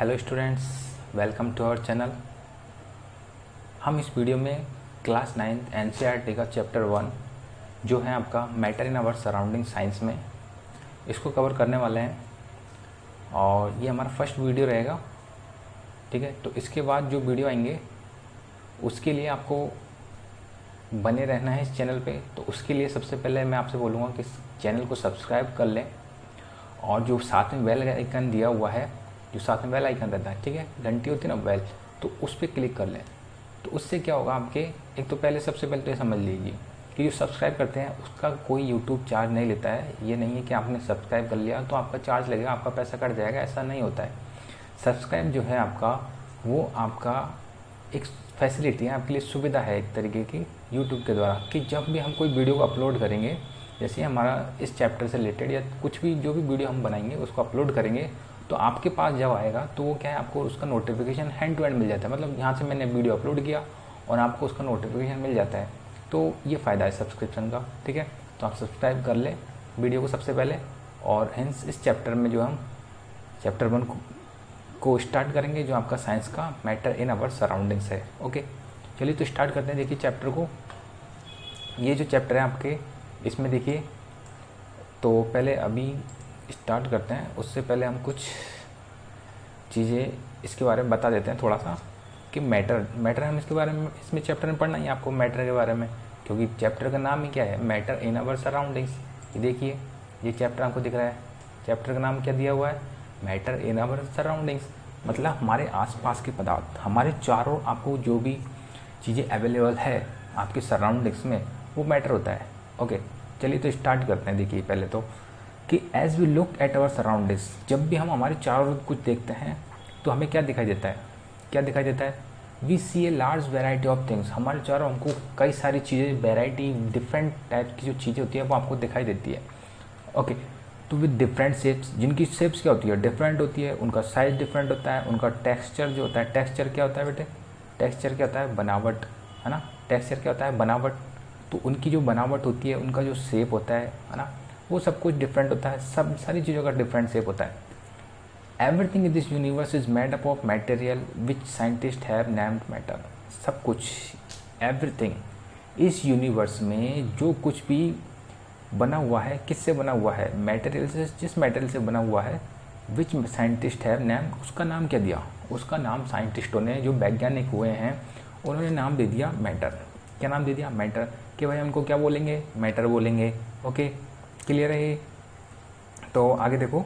Hello students, welcome to our channel. हम इस video में क्लास 9 एनसीईआरटी का चैप्टर 1 जो है आपका matter in our surrounding science में इसको कवर करने वाले हैं और ये हमारा फर्स्ट वीडियो रहेगा। ठीक है, तो इसके बाद जो वीडियो आएंगे उसके लिए आपको बने रहना है इस चैनल पे। तो उसके लिए सबसे पहले मैं आपसे बोलूँगा कि इस चैनल को सब्सक्राइब कर लें और जो साथ में बेल आइकन दिया हुआ है, जो साथ में बेल आइकन रहता है, ठीक है, घंटी होती है ना बेल, तो उस पर क्लिक कर लें। तो उससे क्या होगा आपके, एक तो पहले सबसे पहले तो ये समझ लीजिए कि जो सब्सक्राइब करते हैं उसका कोई यूट्यूब चार्ज नहीं लेता है। ये नहीं है कि आपने सब्सक्राइब कर लिया तो आपका चार्ज लगेगा, आपका पैसा कट जाएगा, ऐसा नहीं होता है। सब्सक्राइब जो है आपका, वो आपका एक फैसिलिटी है, आपके लिए सुविधा है एक तरीके की यूट्यूब के द्वारा, कि जब भी हम कोई वीडियो को अपलोड करेंगे, जैसे हमारा इस चैप्टर से रिलेटेड या कुछ भी जो भी वीडियो हम बनाएंगे उसको अपलोड करेंगे, तो आपके पास जब आएगा तो वो क्या है, आपको उसका नोटिफिकेशन हैंड टू हैंड मिल जाता है। मतलब यहाँ से मैंने वीडियो अपलोड किया और आपको उसका नोटिफिकेशन मिल जाता है। तो ये फ़ायदा है सब्सक्रिप्शन का। ठीक है, तो आप सब्सक्राइब कर लें वीडियो को सबसे पहले। और हेंस इस चैप्टर में जो हम चैप्टर 1 को स्टार्ट करेंगे, जो आपका साइंस का मैटर इन आवर सराउंडिंग्स है। ओके, चलिए तो स्टार्ट करते हैं। देखिए चैप्टर को, ये जो चैप्टर है आपके, इसमें देखिए, तो पहले अभी स्टार्ट करते हैं। उससे पहले हम कुछ चीज़ें इसके बारे में बता देते हैं थोड़ा सा, कि मैटर हम इसके बारे में इसमें चैप्टर में पढ़ना ही है आपको मैटर के बारे में, क्योंकि चैप्टर का नाम ही क्या है, मैटर इन आवर सराउंडिंग्स। ये देखिए, ये चैप्टर आपको दिख रहा है, चैप्टर का नाम क्या दिया हुआ है, मैटर इन आवर सराउंडिंग्स। मतलब हमारे आसपास के पदार्थ, हमारे चारों आपको जो भी चीज़ें अवेलेबल है आपके सराउंडिंग्स में, वो मैटर होता है। ओके, चलिए तो स्टार्ट करते हैं। देखिए पहले तो कि as we look at our surroundings, जब भी हम हमारे चारों कुछ देखते हैं तो हमें क्या दिखाई देता है, क्या दिखाई देता है, we see a large variety of things. हमारे चारों हमको कई सारी चीज़ें, वेराइटी, डिफरेंट टाइप की जो चीज़ें होती है वो आपको दिखाई देती है। ओके, तो विद डिफरेंट शेप्स, जिनकी शेप्स क्या होती है, डिफरेंट होती है, उनका साइज डिफरेंट होता है, उनका टेक्सचर जो होता है, टेक्सचर क्या होता है बेटे, टेक्सचर क्या होता है, बनावट, है ना, टेक्सचर क्या होता है, बनावट। तो उनकी जो बनावट होती है, उनका जो शेप होता है ना, वो सब कुछ डिफरेंट होता है, सब सारी चीज़ों का डिफरेंट शेप होता है। Everything in this universe is made up of material which scientist have named matter. सब कुछ, एवरीथिंग, इस यूनिवर्स में जो कुछ भी बना हुआ है, किससे बना हुआ है, मटेरियल से। जिस मटेरियल से बना हुआ है, विच साइंटिस्ट हैव नेम, उसका नाम क्या दिया, उसका नाम साइंटिस्टों ने, जो वैज्ञानिक हुए हैं, उन्होंने नाम दे दिया मैटर। क्या नाम दे दिया, मैटर। कि भाई उनको क्या बोलेंगे, मैटर बोलेंगे। ओके, क्लियर है ये। तो आगे देखो,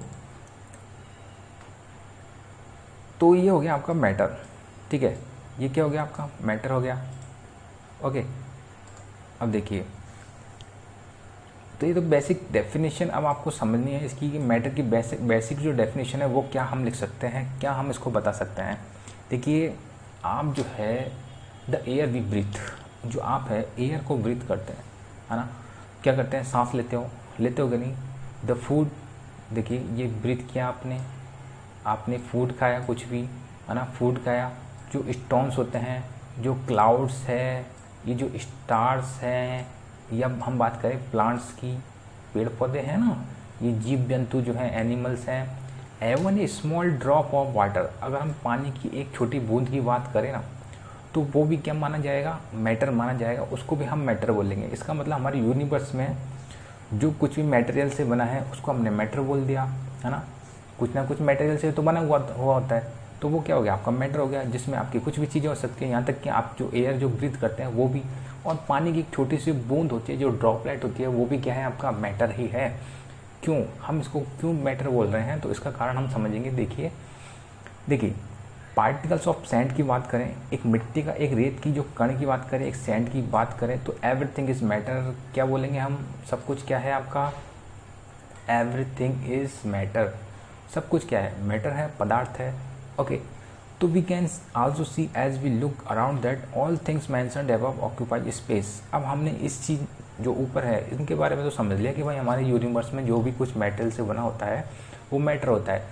तो ये हो गया आपका मैटर। ठीक है, ये क्या हो गया आपका, मैटर हो गया। ओके, अब देखिए, तो ये तो बेसिक डेफिनेशन अब आपको समझनी है इसकी, कि मैटर की बेसिक जो डेफिनेशन है वो क्या हम लिख सकते हैं, क्या हम इसको बता सकते हैं। देखिए, आप जो है द एयर वी ब्रीथ, जो आप है एयर को ब्रीथ करते हैं, है ना, क्या करते हैं, सांस लेते हो कि नहीं। द फूड, देखिए ये ब्रीथ किया आपने फूड खाया, कुछ भी, है ना, फूड खाया। जो स्टोन्स होते हैं, जो क्लाउड्स है, ये जो स्टार्स हैं, या हम बात करें प्लांट्स की, पेड़ पौधे हैं ना, ये जीव जंतु जो हैं, एनिमल्स हैं। Even a small drop of water, अगर हम पानी की एक छोटी बूंद की बात करें ना, तो वो भी क्या माना जाएगा, मैटर माना जाएगा, उसको भी हम मैटर बोलेंगे। इसका मतलब हमारे यूनिवर्स में जो कुछ भी मटेरियल से बना है उसको हमने मैटर बोल दिया, है ना। कुछ ना कुछ मटेरियल से तो बना हुआ होता है, तो वो क्या हो गया, आपका मैटर हो गया, जिसमें आपकी कुछ भी चीज़ें हो सकती हैं, यहाँ तक कि आप जो एयर जो ब्रीथ करते हैं वो भी। और पानी की एक छोटी सी बूंद होती है, जो ड्रॉपलेट होती है, वो भी क्या है, आपका मैटर ही है। क्यों हम इसको क्यों मैटर बोल रहे हैं, तो इसका कारण हम समझेंगे। देखिए पार्टिकल्स ऑफ सैंड की बात करें, एक मिट्टी का, एक रेत की जो कण की बात करें, एक सैंड की बात करें, तो एवरीथिंग इज मैटर। क्या बोलेंगे हम, सब कुछ क्या है आपका, एवरीथिंग इज मैटर। सब कुछ क्या है, मैटर है, पदार्थ है। ओके, तो we can also see as we look around that all things mentioned above occupy space. अब हमने इस चीज़ जो ऊपर है इनके बारे में तो समझ लिया कि भाई हमारे यूनिवर्स में जो भी कुछ मेटल से बना होता है वो मैटर होता है,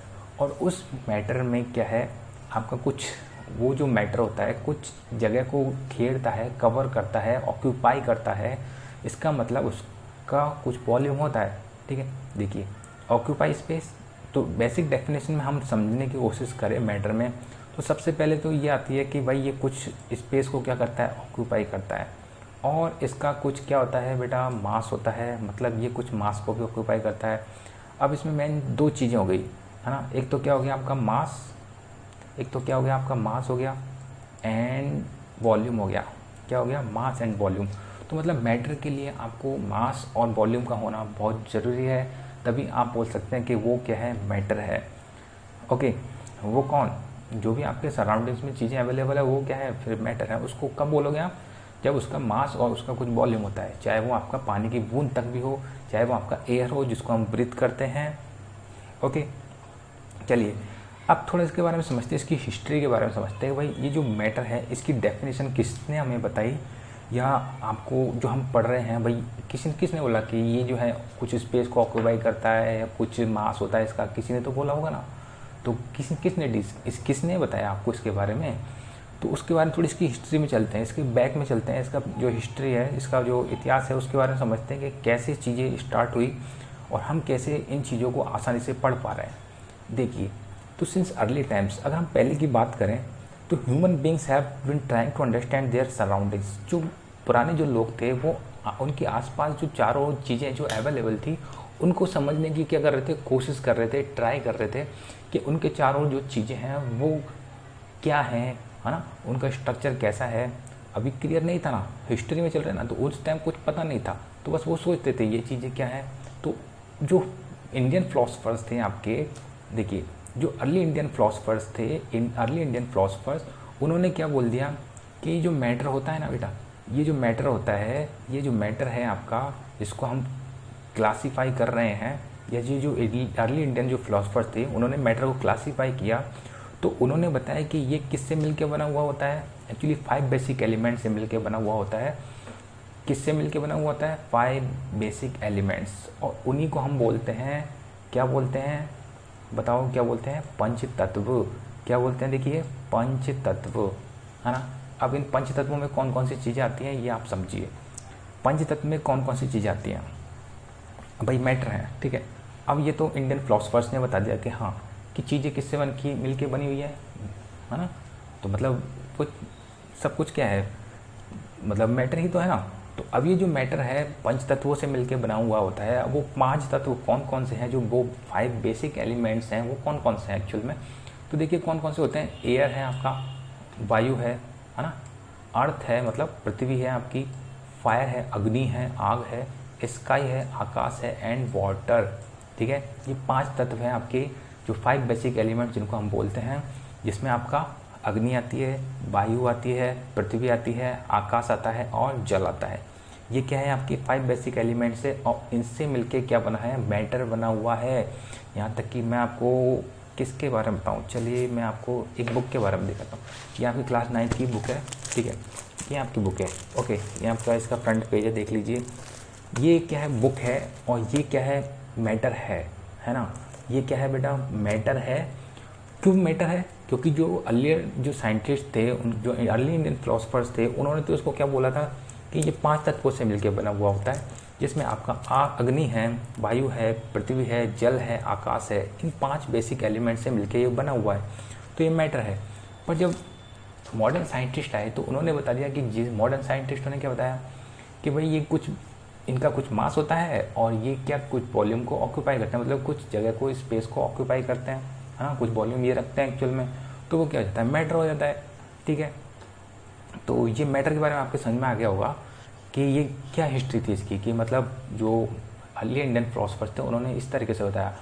और उस मैटर में क्या है आपका, कुछ वो जो मैटर होता है कुछ जगह को घेरता है, कवर करता है, ऑक्यूपाई करता है। इसका मतलब उसका कुछ वॉल्यूम होता है। ठीक है, देखिए ऑक्यूपाई स्पेस, तो बेसिक डेफिनेशन में हम समझने की कोशिश करें मैटर में, तो सबसे पहले तो ये आती है कि भाई ये कुछ स्पेस को क्या करता है, ऑक्यूपाई करता है, और इसका कुछ क्या होता है बेटा, मास होता है, मतलब ये कुछ मास को भी ऑक्यूपाई करता है। अब इसमें मेन दो चीज़ें हो गई है ना, एक तो क्या हो गया आपका मास, एक तो क्या हो गया आपका मास हो गया एंड वॉल्यूम हो गया। क्या हो गया, मास एंड वॉल्यूम। तो मतलब मैटर के लिए आपको मास और वॉल्यूम का होना बहुत ज़रूरी है, तभी आप बोल सकते हैं कि वो क्या है, मैटर है। ओके, वो कौन, जो भी आपके सराउंडिंग्स में चीज़ें अवेलेबल है वो क्या है, फिर मैटर है। उसको कब बोलोगे आप, जब उसका मास और उसका कुछ वॉल्यूम होता है, चाहे वो आपका पानी की बूंद तक भी हो, चाहे वो आपका एयर हो जिसको हम ब्रीथ करते हैं। ओके, चलिए अब थोड़ा इसके बारे में समझते हैं, इसकी हिस्ट्री के बारे में समझते हैं। भाई ये जो मैटर है इसकी डेफिनेशन किसने हमें बताई, या आपको जो हम पढ़ रहे हैं भाई किसने बोला कि ये जो है कुछ स्पेस को ऑक्यूपाई करता है या कुछ मास होता है इसका, किसी ने तो बोला होगा ना। तो किसने बताया आपको इसके बारे में, तो उसके बारे में थोड़ी इसकी हिस्ट्री में चलते हैं, इसके बैक में चलते हैं, इसका जो हिस्ट्री है, इसका जो इतिहास है उसके बारे में समझते हैं कि कैसे चीज़ें स्टार्ट हुई और हम कैसे इन चीज़ों को आसानी से पढ़ पा रहे हैं। देखिए, तो सिंस अर्ली टाइम्स अगर हम पहले की बात करें तो human beings have been trying to understand their surroundings. जो पुराने जो लोग थे वो उनके आसपास जो चारों चीज़ें जो अवेलेबल थी उनको समझने की क्या कर रहे थे, कोशिश कर रहे थे, ट्राई कर रहे थे कि उनके चारों जो चीज़ें हैं वो क्या हैं, है ना, उनका स्ट्रक्चर कैसा है। अभी क्लियर नहीं था ना, हिस्ट्री में चल रहे ना, तो उस टाइम कुछ पता नहीं था, तो बस वो सोचते थे ये चीज़ें क्या है। तो जो इंडियन फिलोसफर्स थे आपके, देखिए जो अर्ली इंडियन फिलोसफर्स उन्होंने क्या बोल दिया कि जो मैटर होता है ना बेटा, ये जो मैटर होता है, ये जो मैटर है आपका, जिसको हम क्लासीफाई कर रहे हैं, या ये जो अर्ली इंडियन जो फिलोसफर्स थे उन्होंने मैटर को क्लासीफाई किया, तो उन्होंने बताया कि ये किससे मिलके बना हुआ होता है, एक्चुअली 5 बेसिक एलिमेंट से मिलके बना हुआ होता है। किससे मिलके बना हुआ होता है, 5 बेसिक एलिमेंट्स, और उन्हीं को हम बोलते हैं, क्या बोलते हैं बताओ, क्या बोलते हैं, पंच तत्व। क्या बोलते हैं, देखिए पंच तत्व, है ना। अब इन पंच तत्वों में कौन कौन सी चीज़ें आती हैं ये आप समझिए। पंच तत्व में कौन कौन सी चीज़ें आती हैं, भाई मैटर है, ठीक है। अब ये तो इंडियन फिलोसफर्स ने बता दिया कि हाँ, कि चीज़ें किससे मिल के बनी हुई है ना। तो मतलब कुछ सब कुछ क्या है, मतलब मैटर ही तो है ना। तो अब ये जो मैटर है पंच तत्वों से मिलके बना हुआ होता है। वो 5 तत्व कौन कौन से हैं, जो वो 5 बेसिक एलिमेंट्स हैं वो कौन कौन से हैं एक्चुअल में, तो देखिए कौन कौन से होते हैं। एयर है आपका, वायु है ना, अर्थ है मतलब पृथ्वी है आपकी, फायर है अग्नि है, आग है, स्काई है आकाश है, एंड वाटर, ठीक है। ये 5 तत्व हैं आपके, जो 5 बेसिक एलिमेंट जिनको हम बोलते हैं, जिसमें आपका अग्नि आती है, वायु आती है, पृथ्वी आती है, आकाश आता है और जल आता है। ये क्या है आपके 5 बेसिक एलिमेंट्स है, और इनसे मिलके क्या बना है, मैटर बना हुआ है। यहाँ तक कि मैं आपको किसके बारे में बताऊँ, चलिए मैं आपको एक बुक के बारे में दिखाता हूँ। ये आपकी क्लास 9 की बुक है, ठीक है, ये आपकी बुक है। ओके, ये आपका इसका फ्रंट पेज है, देख लीजिए। ये क्या है, बुक है, और ये क्या है, मैटर है ना। ये क्या है बेटा, मैटर है। क्यों मैटर है, क्योंकि जो अर्लियर जो साइंटिस्ट थे, जो अर्ली इंडियन फिलोसफर्स थे, उन्होंने तो इसको क्या बोला था कि ये 5 तत्वों से मिलकर बना हुआ होता है, जिसमें आपका अग्नि है, वायु है, पृथ्वी है, जल है, आकाश है। इन 5 बेसिक एलिमेंट से मिलकर ये बना हुआ है, तो ये मैटर है। पर जब मॉडर्न साइंटिस्ट आए तो उन्होंने बता दिया कि जिस मॉडर्न साइंटिस्टों ने क्या बताया कि भाई ये कुछ इनका कुछ मास होता है, और ये क्या कुछ वॉल्यूम को ऑक्यूपाई करते हैं, मतलब कुछ जगह को, स्पेस को ऑक्यूपाई करते हैं, है ना, कुछ वॉल्यूम ये रखते हैं एक्चुअल में, तो वो क्या हो जाता है, मैटर हो जाता है, ठीक है। तो ये मैटर के बारे में आपके समझ में आ गया होगा कि ये क्या हिस्ट्री थी इसकी, कि मतलब जो अर्ली इंडियन फिलोसफर्स थे उन्होंने इस तरीके से बताया।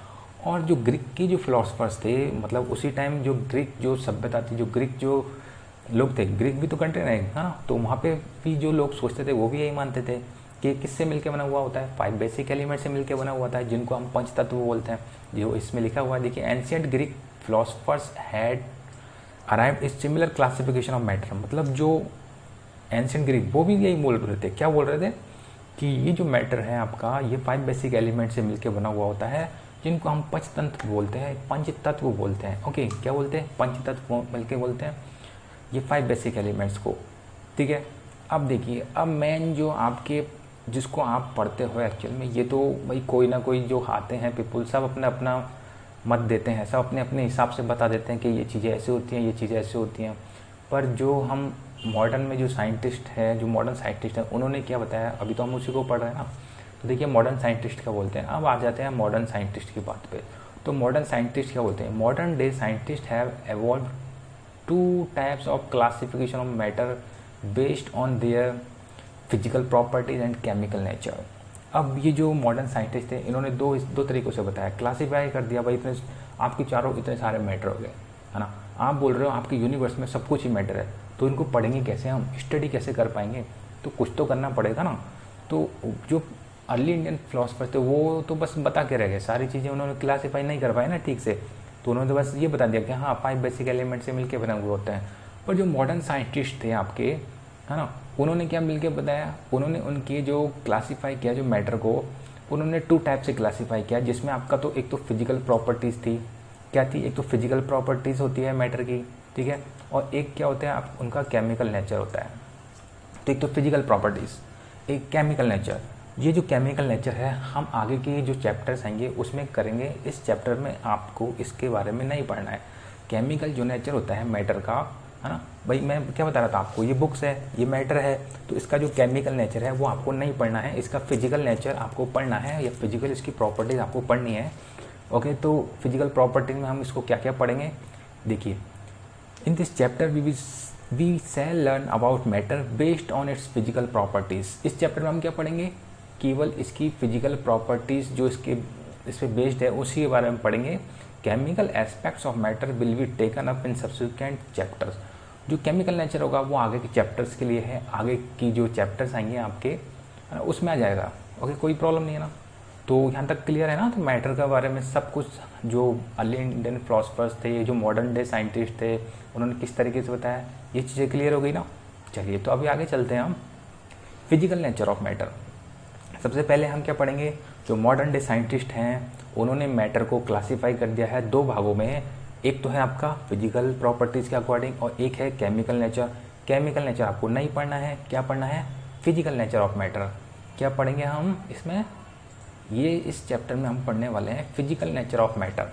और जो ग्रीक के जो फिलोसफर्स थे, मतलब उसी टाइम जो ग्रीक जो सभ्यता थी, जो ग्रीक जो लोग थे, ग्रीक भी तो कंट्री है ना, तो वहाँ पे भी जो लोग सोचते थे वो भी यही मानते थे कि किससे मिलकर बना हुआ होता है, 5 बेसिक एलिमेंट से मिलकर बना हुआ होता है, जिनको हम पंच तत्व बोलते हैं। जो इसमें लिखा हुआ है देखिए, ancient Greek philosophers had arrived a similar classification of matter. मतलब जो एंशिएंट ग्रीक वो भी यही बोल रहे थे, क्या बोल रहे थे कि ये जो मैटर है आपका, ये 5 बेसिक एलिमेंट से मिलकर बना हुआ होता है, जिनको हम पंचतंत्र बोलते हैं, पंच तत्व बोलते हैं। ओके, क्या बोलते हैं, पंच तत्व मिलकर बोलते हैं ये 5 बेसिक एलिमेंट्स को, ठीक है। अब देखिए, अब मेन जो आपके जिसको आप पढ़ते हो एक्चुअल में, ये तो भाई कोई ना कोई जो आते हैं पीपुल, सब अपना अपना मत देते हैं, सब अपने अपने हिसाब से बता देते हैं कि ये चीज़ें ऐसे होती हैं, ये चीज़ें ऐसे होती हैं। पर जो हम मॉडर्न में जो साइंटिस्ट हैं, जो मॉडर्न साइंटिस्ट हैं, उन्होंने क्या बताया, अभी तो हम उसी को पढ़ रहे हैं ना। तो देखिए मॉडर्न साइंटिस्ट क्या बोलते हैं। अब आ जाते हैं मॉडर्न साइंटिस्ट की बात पे। तो मॉडर्न साइंटिस्ट क्या बोलते हैं, modern day scientist have evolve 2 types of classification of matter based on their physical properties and chemical nature. अब ये जो मॉडर्न साइंटिस्ट थे, इन्होंने दो तरीक़ों से बताया, क्लासीफाई कर दिया भाई, इतने आपके चारों इतने सारे मैटर हो गए, है ना। आप बोल रहे हो आपके यूनिवर्स में सब कुछ ही मैटर है, तो इनको पढ़ेंगे कैसे, हम स्टडी कैसे कर पाएंगे, तो कुछ तो करना पड़ेगा ना। तो जो अर्ली इंडियन फिलोसफर थे वो तो बस बता के रह गए, सारी चीज़ें उन्होंने क्लासीफाई नहीं कर पाए ना ठीक से, तो उन्होंने तो बस ये बता दिया कि हाँ 5 बेसिक एलिमेंट से मिलकर बने हुए होते हैं। पर जो मॉडर्न साइंटिस्ट थे आपके, है ना, उन्होंने क्या मिलके बताया, उन्होंने उनके जो क्लासीफाई किया जो मैटर को, उन्होंने 2 टाइप से क्लासीफाई किया, जिसमें आपका तो एक तो फिजिकल प्रॉपर्टीज़ थी, क्या थी, एक तो फिजिकल प्रॉपर्टीज़ होती है मैटर की, ठीक है, और एक क्या होता है आप उनका केमिकल नेचर होता है। तो एक तो फिजिकल प्रॉपर्टीज़, एक केमिकल नेचर। ये जो केमिकल नेचर है हम आगे के जो चैप्टर्स आएंगे उसमें करेंगे, इस चैप्टर में आपको इसके बारे में नहीं पढ़ना है। केमिकल जो नेचर होता है मैटर का, है ना भाई, मैं क्या बता रहा था आपको, ये बुक्स है, ये मैटर है, तो इसका जो केमिकल नेचर है वो आपको नहीं पढ़ना है, इसका फिजिकल नेचर आपको पढ़ना है, या फिजिकल इसकी प्रॉपर्टीज़ आपको पढ़नी है। ओके, तो फिजिकल प्रॉपर्टीज में हम इसको क्या क्या पढ़ेंगे, देखिए, in this chapter we shall learn about matter based on its physical properties. इस चैप्टर में हम क्या पढ़ेंगे, केवल इसकी फिजिकल प्रॉपर्टीज़ जो इस पर बेस्ड है उसी के बारे में पढ़ेंगे। Chemical aspects of matter will be taken up in subsequent chapters. जो केमिकल नेचर होगा वो आगे के चैप्टर्स के लिए है, आगे की जो चैप्टर्स आएंगे आपके उसमें आ जाएगा। ओके, कोई प्रॉब्लम नहीं है ना, तो यहाँ तक क्लियर है ना। तो मैटर के बारे में सब कुछ जो अर्ली इंडियन फिलोसफर्स थे, जो मॉडर्न डे साइंटिस्ट थे, उन्होंने किस तरीके से बताया, ये चीज़ें क्लियर हो गई ना। चलिए तो अभी आगे चलते हैं हम, फिजिकल नेचर ऑफ मैटर। सबसे पहले हम क्या पढ़ेंगे, जो मॉडर्न डे साइंटिस्ट हैं उन्होंने मैटर को क्लासीफाई कर दिया है 2 भागों में, एक तो है आपका फिजिकल प्रॉपर्टीज़ के अकॉर्डिंग और एक है केमिकल नेचर। केमिकल नेचर आपको नहीं पढ़ना है, क्या पढ़ना है, फिजिकल नेचर ऑफ मैटर। क्या पढ़ेंगे हम इसमें, ये इस चैप्टर में हम पढ़ने वाले हैं फिजिकल नेचर ऑफ मैटर,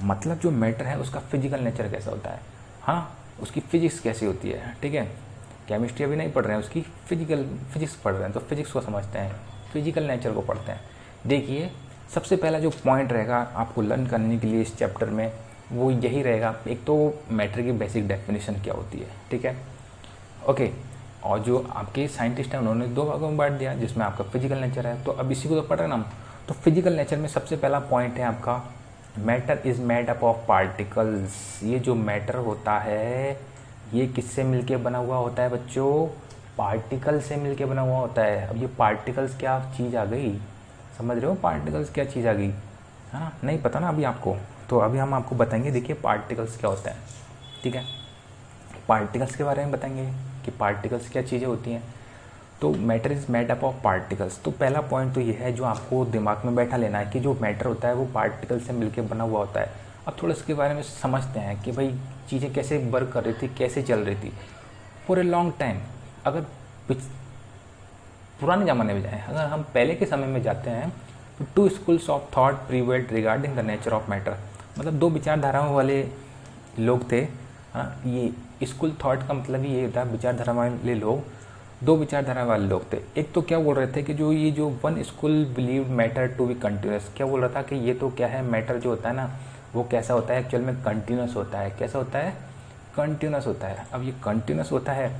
मतलब जो मैटर है उसका फिजिकल नेचर कैसा होता है, हाँ उसकी फिजिक्स कैसी होती है, ठीक है। केमिस्ट्री अभी नहीं पढ़ रहे हैं, उसकी फिजिक्स पढ़ रहे हैं, तो फिजिक्स को समझते हैं, फिजिकल नेचर को पढ़ते हैं। देखिए सबसे पहला जो पॉइंट रहेगा आपको लर्न करने के लिए इस चैप्टर में वो यही रहेगा, एक तो मैटर की बेसिक डेफिनेशन क्या होती है, ठीक है, ओके। और जो आपके साइंटिस्ट हैं उन्होंने 2 भागों में बांट दिया, जिसमें आपका फिजिकल नेचर है, तो अब इसी को तो पढ़ रहे हैं ना हम। तो फिजिकल नेचर में सबसे पहला पॉइंट है आपका, matter is made up of particles. ये जो मैटर होता है ये किससे मिलके बना हुआ होता है बच्चों, पार्टिकल से मिलके बना हुआ होता है। अब ये पार्टिकल्स क्या चीज़ आ गई, समझ रहे हो, पार्टिकल्स क्या चीज़ आ गई, हाँ नहीं पता ना अभी आपको, तो अभी हम आपको बताएंगे। देखिए पार्टिकल्स क्या होता है, ठीक है, पार्टिकल्स के बारे में बताएंगे कि पार्टिकल्स क्या चीज़ें होती हैं। तो matter is made up of particles, तो पहला पॉइंट तो ये है जो आपको दिमाग में बैठा लेना है कि जो मैटर होता है वो पार्टिकल से मिलकर बना हुआ होता है। अब थोड़ा इसके बारे में समझते हैं कि भाई चीज़ें कैसे वर्क कर रही थी, कैसे चल रही थी फॉर ए लॉन्ग टाइम। अगर पुराने ज़माने में जाएँ, अगर हम पहले के समय में जाते हैं तो 2 schools of thought prevailed regarding the nature of matter, मतलब 2 विचारधाराओं वाले लोग थे, हाँ। ये स्कूल थॉट का मतलब ये होता है विचारधारा वाले लोग, 2 विचारधारा वाले लोग थे। एक तो क्या बोल रहे थे कि जो one school believe matter to be continuous, क्या बोल रहा था कि ये तो क्या है, मैटर जो होता है ना वो कैसा होता है, एक्चुअल में कंटिन्यूस होता है। कैसा होता है, कंटिन्यूस होता है। अब ये कंटिन्यूस होता है,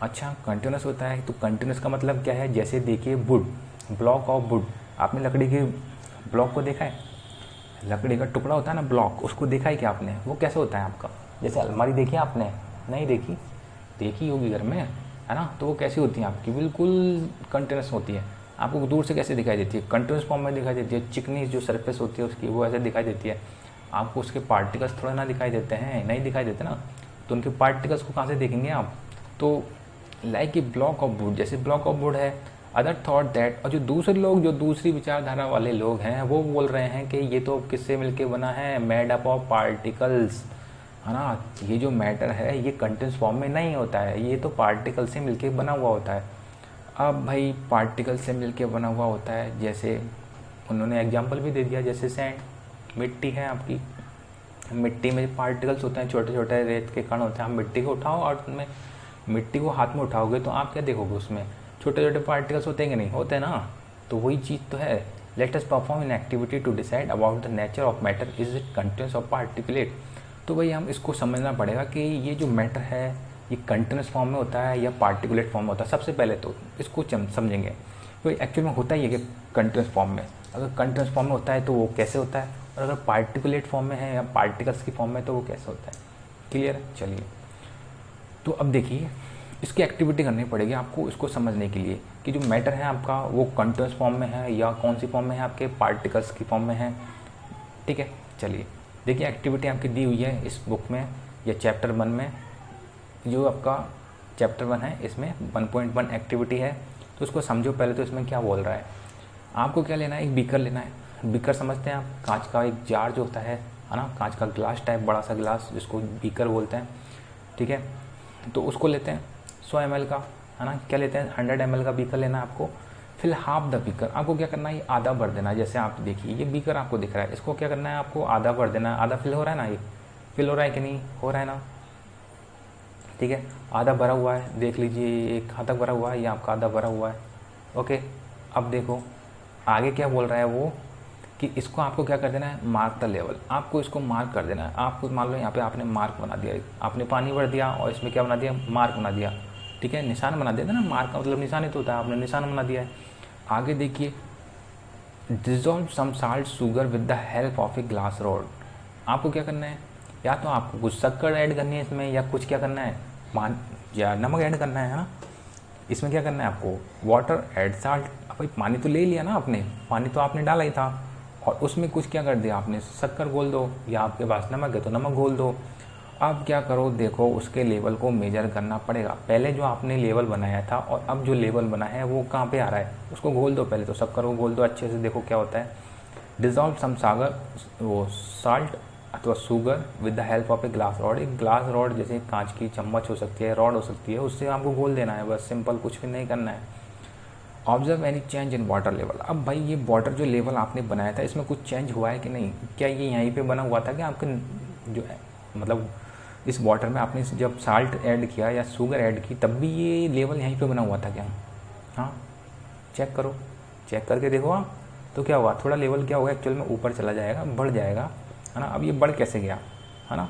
अच्छा कंटिन्यूस होता है, तो कंटिन्यूस का मतलब क्या है, जैसे देखिए वुड, ब्लॉक ऑफ वुड, आपने लकड़ी के ब्लॉक को देखा है, लकड़ी का टुकड़ा होता है ना ब्लॉक, उसको देखा है क्या आपने, वो कैसे होता है आपका, जैसे अलमारी देखी आपने, नहीं देखी, देखी होगी घर में, है ना, तो वो कैसी होती है आपकी, बिल्कुल कंटिन्यूस होती है। आपको दूर से कैसे दिखाई देती है, कंटिन्यूस फॉर्म में दिखाई देती है, चिकनी जो सरफेस होती है उसकी वो ऐसे दिखाई देती है। आपको उसके पार्टिकल्स थोड़ा ना दिखाई देते हैं, नहीं दिखाई देते ना, तो उनके पार्टिकल्स को कहाँ से देखेंगे आप, तो like a block of would, जैसे ब्लॉक ऑफ वुड है। अदर थॉट दैट, और जो दूसरे लोग, जो दूसरी विचारधारा वाले लोग हैं वो बोल रहे हैं कि ये तो किससे मिलके बना है, मेड अप ऑफ पार्टिकल्स, है ना, ये जो मैटर है ये कंटिन्यूस फॉर्म में नहीं होता है, ये तो पार्टिकल से मिलके बना हुआ होता है। अब भाई पार्टिकल से मिलके बना हुआ होता है, जैसे उन्होंने एग्जांपल भी दे दिया, जैसे सैंड, मिट्टी है आपकी, मिट्टी में पार्टिकल्स होते हैं, छोटे छोटे रेत के कण होते हैं। आप मिट्टी को उठाओ और उसमें मिट्टी को हाथ में उठाओगे तो आप क्या देखोगे, उसमें छोटे छोटे पार्टिकल्स होते हैं कि नहीं होते ना। तो वही चीज़ तो है। Let us perform in activity to decide about the nature of matter, is it continuous और पार्टिकुलेट। तो भाई हम इसको समझना पड़ेगा कि ये जो मैटर है ये कंटिन्यूस फॉर्म में होता है या पार्टिकुलेट फॉर्म में होता है। सबसे पहले तो इसको समझेंगे तो एक्चुअल में होता ही है कि कंटिन्यूस फॉर्म में। अगर कंटिन्यूस फॉर्म में होता है तो वो कैसे होता है, और अगर पार्टिकुलेट फॉर्म में है या पार्टिकल्स की फॉर्म में तो वो कैसे होता है। क्लियर है। चलिए तो अब देखिए इसकी एक्टिविटी करनी पड़ेगी आपको इसको समझने के लिए कि जो मैटर है आपका वो कंटिन्यूस फॉर्म में है या कौन सी फॉर्म में है, आपके पार्टिकल्स की फॉर्म में है। ठीक है। चलिए देखिए एक्टिविटी आपकी दी हुई है इस बुक में या चैप्टर 1 में। जो आपका चैप्टर 1 है इसमें 1.1 एक्टिविटी है। तो उसको समझो पहले तो इसमें क्या बोल रहा है। आपको क्या लेना है, एक बीकर लेना है। बीकर समझते हैं आप, कांच का एक जार जो होता है ना, कांच का ग्लास टाइप बड़ा सा ग्लास जिसको बीकर बोलते हैं। ठीक है। तो उसको लेते हैं 100 ml का, है ना। क्या लेते हैं 100 ml का बीकर लेना है आपको। फिर हाफ द बीकर आपको क्या करना है, ये आधा भर देना है। जैसे आप देखिए ये बीकर आपको दिख रहा है, इसको क्या करना है आपको आधा भर देना है। आधा फिल हो रहा है ना, ये फिल हो रहा है कि नहीं हो रहा है ना। ठीक है। आधा भरा हुआ है, देख लीजिए एक हाथ तक भरा हुआ है, ये आपका आधा भरा हुआ है। ओके। अब देखो आगे क्या बोल रहा है वो कि इसको आपको क्या कर देना है, मार्क द लेवल। आपको इसको मार्क कर देना है। आपको मान लो यहाँ पे आपने मार्क बना दिया, आपने पानी भर दिया और इसमें क्या बना दिया, मार्क बना दिया। ठीक है। निशान बना दिया था ना, मार्क का मतलब निशान ही तो होता है, आपने निशान बना दिया है। आगे देखिए dissolve some salt sugar with the help of a glass rod. आपको क्या करना है, या तो आपको कुछ शक्कर ऐड करनी है इसमें या कुछ क्या करना है या नमक ऐड करना है ना। इसमें क्या करना है आपको, वाटर ऐड साल्ट। भाई पानी तो ले लिया ना आपने, पानी तो आपने डाला ही था और उसमें कुछ क्या कर दिया आपने, शक्कर घोल दो या आपके पास नमक है तो नमक घोल दो। अब क्या करो, देखो उसके लेवल को मेजर करना पड़ेगा। पहले जो आपने लेवल बनाया था और अब जो लेवल बना है वो कहाँ पे आ रहा है, उसको घोल दो। पहले तो शक्कर को घोल दो अच्छे से, देखो क्या होता है। डिजॉल्व सम सागर वो साल्ट अथवा sugar with the help of a glass rod. एक ग्लास रॉड जैसे कांच की चम्मच हो सकती है, रॉड हो सकती है, उससे आपको घोल देना है बस, सिंपल, कुछ भी नहीं करना है। Observe any change in water level. अब भाई ये वाटर जो लेवल आपने बनाया था इसमें कुछ चेंज हुआ है कि नहीं। क्या ये यहीं पे बना हुआ था कि आपके जो है मतलब इस वाटर में आपने जब साल्ट ऐड किया या शुगर ऐड की तब भी ये लेवल यहीं पे बना हुआ था क्या। हाँ चेक करो, चेक करके देखो आप। तो क्या हुआ, थोड़ा लेवल क्या होगा एक्चुअल में ऊपर चला जाएगा, बढ़ जाएगा, है ना। अब ये बढ़ कैसे गया, है ना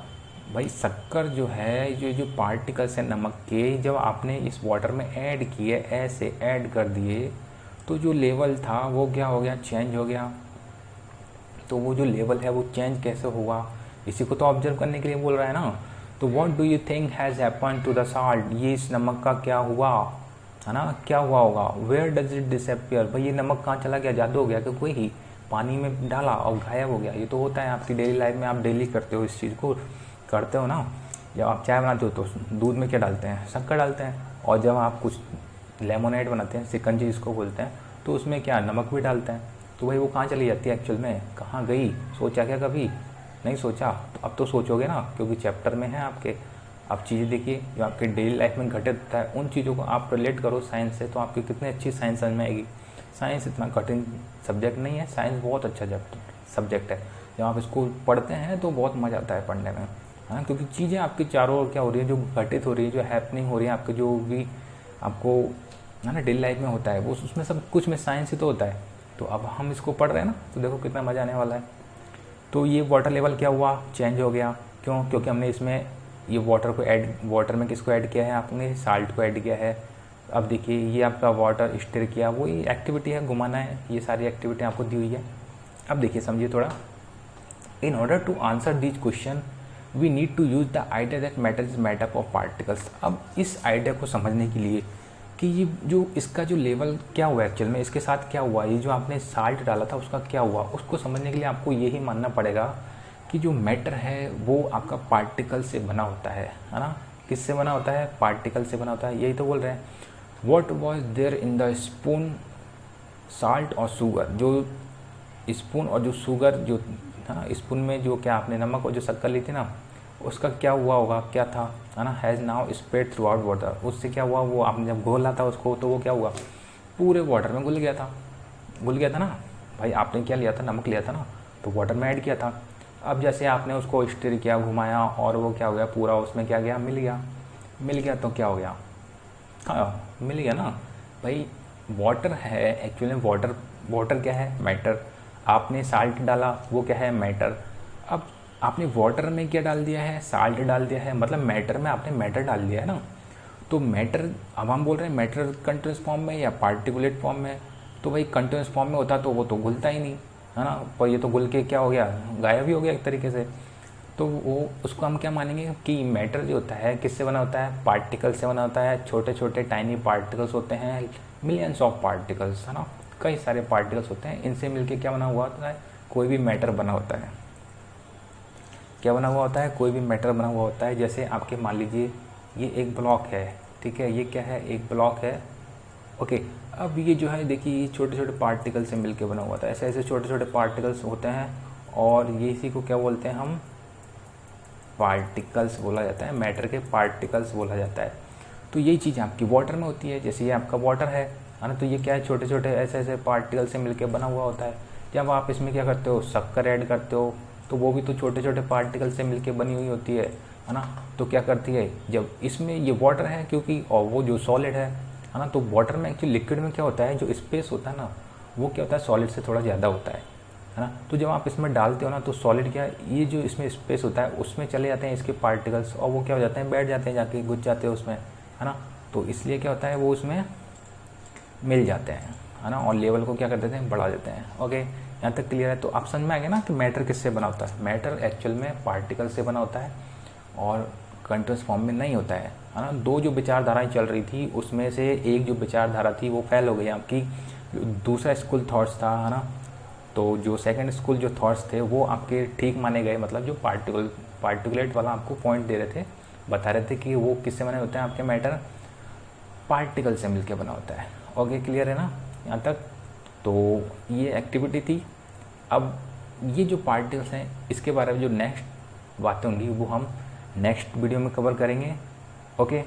भाई। शक्कर जो है जो पार्टिकल्स हैं नमक के, जब आपने इस वाटर में ऐड किए, ऐसे ऐड कर दिए तो जो लेवल था वो क्या हो गया, चेंज हो गया। तो वो जो लेवल है वो चेंज कैसे हुआ, इसी को तो ऑब्जर्व करने के लिए बोल रहा है ना। तो what do you think has happen to the salt. ये इस नमक का क्या हुआ, है ना, क्या हुआ होगा। Where does it disappear. भाई ये नमक कहाँ चला गया, जादू हो गया कि कोई ही पानी में डाला और गायब हो गया। ये तो होता है आपकी डेली लाइफ में, आप डेली करते हो, इस चीज़ को करते हो ना। जब आप चाय बनाते हो तो दूध में क्या डालते हैं, शक्कर डालते हैं। और जब आप कुछ लेमोनेड बनाते हैं, शिकंजी जिसको बोलते हैं, तो उसमें क्या नमक भी डालते हैं। तो भाई वो कहाँ चली जाती है एक्चुअल में, कहाँ गई, सोचा क्या कभी, नहीं सोचा। तो अब तो सोचोगे ना, क्योंकि चैप्टर में है आपके। आप चीज़ें देखिए जो आपके डेली लाइफ में घटित होता है, उन चीज़ों को आप रिलेट करो साइंस से, तो आपकी कितनी अच्छी साइंस समझ में आएगी। साइंस इतना कठिन सब्जेक्ट नहीं है, साइंस बहुत अच्छा सब्जेक्ट है। जब आप इसको पढ़ते हैं तो बहुत मज़ा आता है पढ़ने में, है ना। क्योंकि चीज़ें आपकी चारों ओर क्या हो रही है, जो घटित हो रही है, जो हैपनिंग हो रही है, आपके जो भी आपको है ना डेली लाइफ में होता है, वो उसमें सब कुछ में साइंस ही तो होता है। तो अब हम इसको पढ़ रहे हैं ना, तो देखो कितना मज़ा आने वाला है। तो ये वाटर लेवल क्या हुआ, चेंज हो गया। क्यों, क्योंकि हमने इसमें ये वाटर में किसको ऐड किया है, आपने साल्ट को ऐड किया है। अब देखिए ये आपका वाटर स्टिर किया, वही एक्टिविटी है, घुमाना है। ये सारी एक्टिविटी आपको दी हुई है। अब देखिए समझिए थोड़ा। In order to answer this question we need to use the idea that matter is made up of particles. अब इस आइडिया को समझने के लिए कि ये जो इसका जो लेवल क्या हुआ एक्चुअल में, इसके साथ क्या हुआ, ये जो आपने साल्ट डाला था उसका क्या हुआ, उसको समझने के लिए आपको यही मानना पड़ेगा कि जो मैटर है वो आपका पार्टिकल से बना होता है ना। किससे बना होता है, पार्टिकल से बना होता है, यही तो बोल रहे हैं। What was there in the spoon salt और शुगर। जो स्पून और जो शुगर जो था, स्पून में जो क्या आपने नमक और जो शक्कर ली थी ना, उसका क्या हुआ होगा, क्या था, है ना। Has now spread through out water. उससे क्या हुआ, वो आपने जब घोला था उसको तो वो क्या हुआ, पूरे वाटर में घुल गया था ना। भाई आपने क्या लिया था, नमक लिया था ना, तो वाटर में ऐड किया था। अब जैसे आपने उसको स्टिर किया, घुमाया, और वो क्या हो गया, पूरा उसमें क्या गया, मिल गया तो क्या हो गया, हाँ मिल गया ना भाई। वाटर है एक्चुअली, वाटर क्या है, मैटर। आपने साल्ट डाला, वो क्या है, मैटर। अब आपने वाटर में क्या डाल दिया है, साल्ट डाल दिया है, मतलब मैटर में आपने मैटर डाल दिया है ना। तो मैटर, अब हम बोल रहे हैं मैटर कंटिन्यूस फॉर्म में या पार्टिकुलेट फॉर्म में। तो भाई कंटिन्यूस फॉर्म में होता तो वो तो घुलता ही नहीं, है ना, पर ये तो घुल के क्या हो गया, गायब ही हो गया एक तरीके से। तो वो उसको हम क्या मानेंगे कि मैटर जो होता है किससे बना होता है, पार्टिकल से बना होता है। छोटे छोटे टाइनी पार्टिकल्स होते हैं, मिलियंस ऑफ पार्टिकल्स, है ना, कई सारे पार्टिकल्स होते हैं, इनसे मिलके क्या बना हुआ होता है, कोई भी मैटर बना होता है। क्या बना हुआ होता है, कोई भी मैटर बना हुआ होता है। जैसे आपके मान लीजिए ये एक ब्लॉक है, ठीक है, ये क्या है, एक ब्लॉक है, ओके। अब ये जो है देखिए, ये छोटे छोटे पार्टिकल से मिलके बना हुआ था, ऐसे ऐसे छोटे छोटे पार्टिकल्स होते हैं, और ये इसी को क्या बोलते हैं हम, पार्टिकल्स बोला जाता है, मैटर के पार्टिकल्स बोला जाता है। तो यही चीज़ आपकी वाटर में होती है। जैसे ये आपका वाटर है ना, तो ये क्या है, छोटे छोटे ऐसे ऐसे पार्टिकल से मिलके बना हुआ होता है। जब आप इसमें क्या करते हो, शक्कर ऐड करते हो, तो वो भी तो छोटे छोटे पार्टिकल से मिलके बनी हुई होती है ना। तो क्या करती है, जब इसमें ये वाटर है क्योंकि, और वो जो सॉलिड है ना, तो वाटर में एक्चुअली लिक्विड में क्या होता है, जो स्पेस होता है ना, वो क्या होता है, सॉलिड से थोड़ा ज़्यादा होता है ना। तो जब आप इसमें डालते हो ना, तो सॉलिड क्या है, ये जो इसमें स्पेस होता है उसमें चले जाते हैं इसके पार्टिकल्स, और वो क्या हो जाते हैं, बैठ जाते हैं, जाके घुस जाते हैं उसमें, है ना। तो इसलिए क्या होता है, वो उसमें मिल जाते हैं, है ना, और लेवल को क्या कर देते हैं, बढ़ा देते हैं। ओके, यहाँ तक क्लियर है। तो आप समझ में आ गया ना कि मैटर किससे बना होता है। मैटर एक्चुअल में पार्टिकल से बना होता है और कंटिन्यूस फॉर्म में नहीं होता है ना। दो जो विचारधाराएं चल रही थी, उसमें से एक जो विचारधारा थी वो फेल हो गई आपकी, दूसरा स्कूल थॉट्स था, है ना। तो जो सेकंड स्कूल जो थॉट्स थे वो आपके ठीक माने गए, मतलब जो पार्टिकुलेट वाला आपको पॉइंट दे रहे थे, बता रहे थे कि वो किससे बने होते हैं, आपके मैटर पार्टिकल से मिलके बना होता है। ओके, क्लियर है ना यहाँ तक। तो ये एक्टिविटी थी। अब ये जो पार्टिकल्स हैं, इसके बारे में जो नेक्स्ट बातें होंगी वो हम नेक्स्ट वीडियो में कवर करेंगे। ओके।